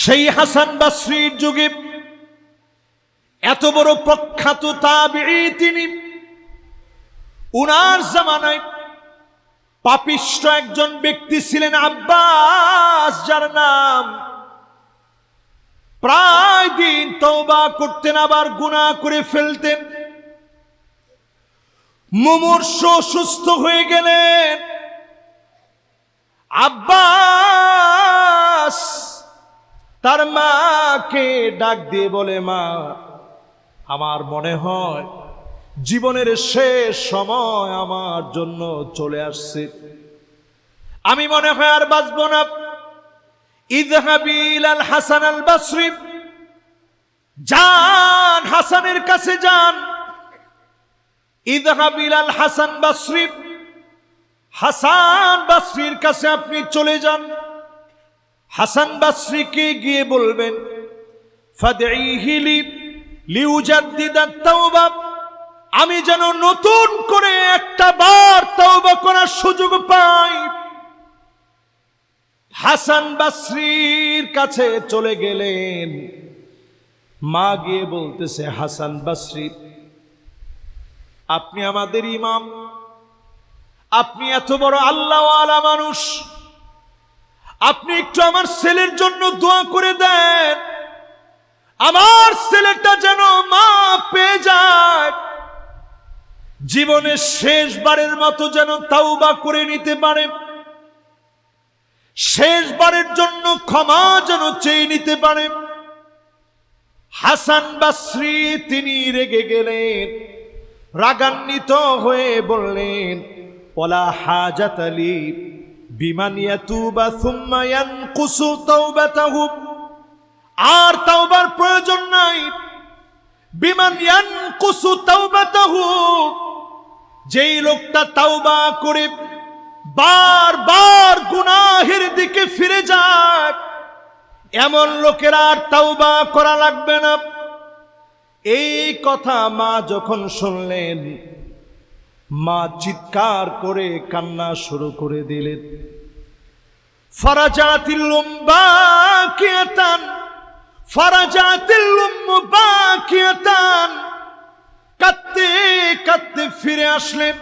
সেই হাসান বসরির যুগে এত বড় প্রখ্যাত তাবিঈ তিনি, উনার জামানায় পাপিষ্ঠ একজন ব্যক্তি ছিলেন আব্বাস, যার নাম। প্রায় দিন তওবা করতেন, আবার গুনাহ করে ফেলতেন। মুমূর্ষ সুস্থ হয়ে গেলেন। আব্বাস তার মাকে ডাক দিয়ে বলে, মা, আমার মনে হয় জীবনের শেষ সময় আমার জন্য চলে আসছে, আমি মনে হয় আর বাঁচব না। ইযহাবি ইলাল হাসান আল বসরি, যান হাসানের কাছে যান। ইযহাব ইলাল হাসান বসরি, হাসান বসরির কাছে আপনি চলে যান। হাসান বসরিকে গিয়ে বলবেন, ফাদঈহি লিউজাদ্দিদাত তাওবা, আমি যেন নতুন করে একটা বার তওবা করার সুযোগ পাই। হাসান বসরির কাছে চলে গেলেন। মা গিয়ে বলতেছে, হাসান বসরি, আপনি আমাদের ইমাম, আপনি এত বড় আল্লাহওয়ালা মানুষ, আপনি একটু আমার ছেলের জন্য দোয়া করে দেন, আমার ছেলেটা যেন মা পেয়ে যায়, জীবনের শেষবারের মতো যেন তাওবা করে নিতে পারে, শেষবারের জন্য ক্ষমা যেন চেয়ে নিতে পারে। হাসান বসরি তিনি রেগে গেলেন, রাগান্বিত হয়ে বললেন, ওয়ালা হাজাত লি বিমান ইয়াতুবা সুম্মা ইয়ানকুসু তাওবাতাহু, আর তাওবার প্রয়োজন নাই। বিমান ইয়ানকুসু তাওবাতাহু, যেই লোকটা তাওবা করে বারবার গুনাহের দিকে ফিরে যায়, এমন লোকের আর তাওবা করা লাগবে না। এই কথা মা যখন শুনলেন, মা চিৎকার করে কান্না শুরু করে দিলেন। ফারাজাতিল বাকিয়াতান, ফারাজাতিল বাকিয়াতান, কাঁদতে কাঁদতে ফিরে আসলেন।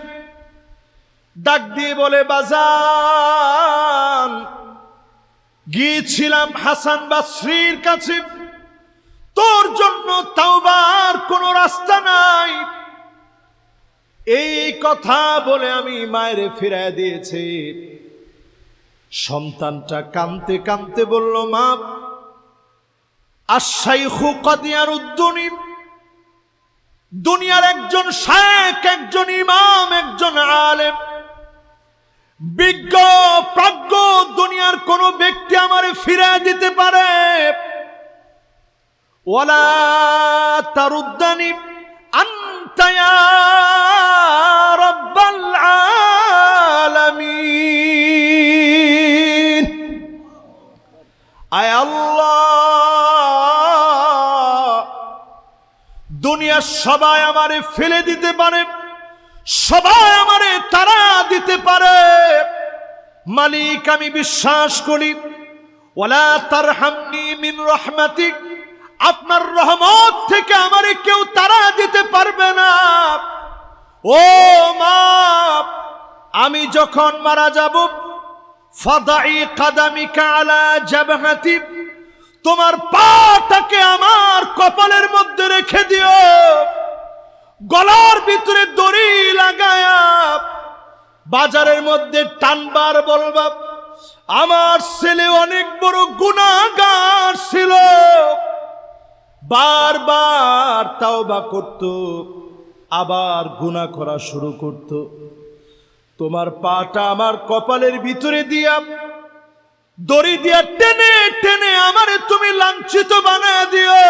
ডাক দিয়ে বলে, বাজান, গিয়েছিলাম হাসান বসরির কাছে, তোর জন্য তাওবার কোনো রাস্তা নাই। এই কথা বলে আমি মায়ের ফিরায় দিয়েছি। সন্তানটা কাঁদতে কাঁদতে বলল, মা, আশ-শাইখু ক্বাদ ইয়ারুদ্দুনি, দুনিয়ার একজন শায়েখ, একজন ইমাম, একজন আলেম, বিজ্ঞ প্রাজ্ঞ দুনিয়ার কোন ব্যক্তি আমারে ফিরায় দিতে পারে। ওয়ালা তারুদ্দানি আনতা ইয়া রাব্বাল আলামিন। আয় আল্লাহ, দুনিয়ার সবাই আমারে ফেলে দিতে পারে, সবাই আমারে তারা দিতে পারে, মালিক আমি বিশ্বাস করি। ওয়ালা তারহামনি মিন রাহমাতিক, আপনার রহমত থেকে আমারে কেউ তারা দিতে পারবে না। ও মা, আমি যখন মারা যাব, ফাদাই কাদামিকা আলা জাবহাতি, তোমার পাটাকে আমার কপালের মধ্যে রেখে দিও, গলার ভিতরে দড়ি লাগায়া বাজারের মধ্যে টানবার বলবা, আমার ছেলে অনেক বড় গুনাহগার ছিল, বারবার তাওবা করত, আবার গুনাহ করা শুরু করত। তোমার পাটা আমার কপালের ভিতরে দিয়া দড়ি দিয়া টেনে টেনে আমারে তুমি লাঞ্ছিত বানায় দিও।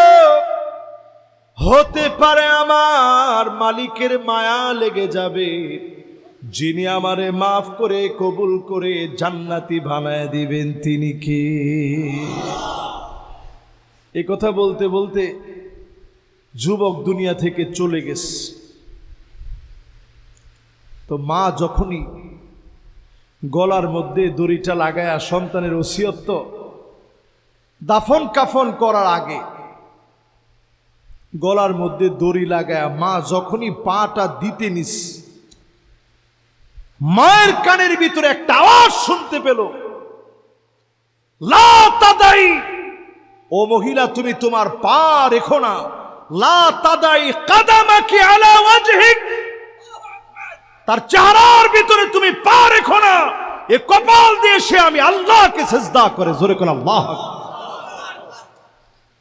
হতে পারে আমার মালিকের মায়া লেগে যাবে, যিনি আমারে মাফ করে কবুল করে জান্নাতি বানায় দিবেন তিনি কে? এই কথা বলতে বলতে যুবক দুনিয়া থেকে চলে গেছে। তো মা যখনই গলার মধ্যে দড়িটা লাগায়া সন্তানের ওসিয়ত, দাফন কাফন করার আগে গলার মধ্যে দড়ি লাগায় মা যখনই পাটা দিতে নিস, মায়ের কানের ভিতরে একটা আওয়াজ শুনতে পেল, লা তাদাই, ও মহিলা তুমি তোমার পা রেখো না, লা তাদাই কাদামাকি আলা ওয়াজহিক, তার চেহারার ভিতরে তুমি পা রেখো না, এ কপাল দিয়ে সে আমি আল্লাহকে সিজদা করে। জোরে কোন আল্লাহ।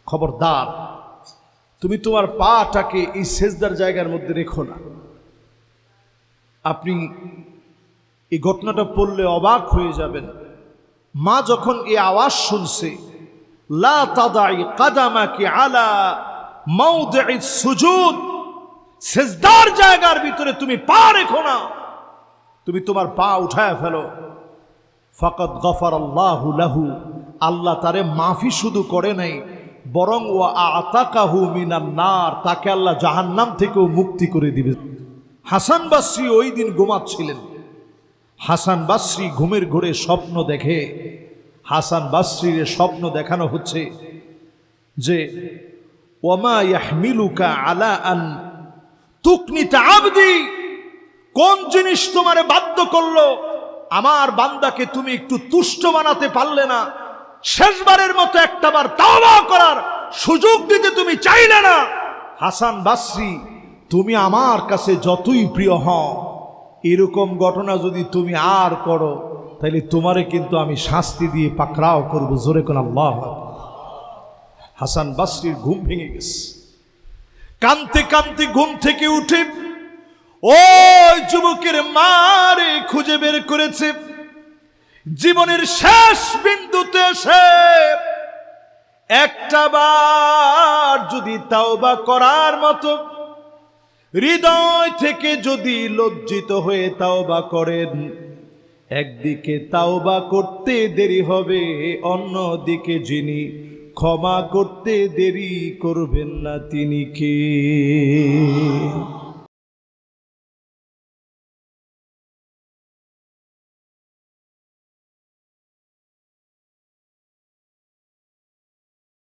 খবরদার, তুমি তোমার পাটাকে এই সিজদার জায়গার মধ্যে রেখো না। আপনি এই ঘটনাটা পড়লে অবাক হয়ে যাবেন। মা যখন এই আওয়াজ শুনছে, লা তাদাই কাদামাকি আলা মাওদি'is সুজুদ, সিজদার জায়গার ভিতরে তুমি পা রেখো না, তুমি তোমার পা উঠায় ফেলো। ফাকাদ গফারাল্লাহু লাহু, আল্লাহ তারে মাফি শুধু করে নাই, বরং ওয়া আতাকাহু মিনান নার, তাকে আল্লাহ জাহান্নাম থেকেও মুক্তি করে দিবে। হাসান বাসরি ওই দিন ঘুমাচ্ছিলেন। হাসান বাসরি ঘুমের ঘোরে স্বপ্ন দেখে। হাসান বাসরির স্বপ্ন দেখানো হচ্ছে যে ওয়ামা ইয়াহমিলুকা আলা আন তুকনিতা আবদি, কোন জিনিস তোমারে বাধ্য করলো আমার বান্দাকে তুমি একটু তুষ্ট বানাতে পারলে না, শেষবারের মতো একটাবার তাওবা করার সুযোগ দিতে তুমি চাইলে না। হাসান বাসরি, তুমি আমার কাছে যতই প্রিয় হও, এরকম ঘটনা যদি তুমি আর করো তাহলে তোমারে কিন্তু আমি শাস্তি দিয়ে পাকড়াও করবো। জোরে কোন আল্লাহ। হাসান বাসরির ঘুম ভেঙে গেছে। কাঁদতে কাঁদতে ঘুম থেকে উঠে ওই যুবকের মারে খুঁজে বের করেছে। জীবনের শেষ বিন্দুতে এসে একটা বার যদি তাওবা করার মতো হৃদয় থেকে যদি লজ্জিত হয়ে তাওবা করেন, একদিকে তাওবা করতে দেরি হবে, অন্যদিকে যিনি ক্ষমা করতে দেরি করবেন না তিনি কে?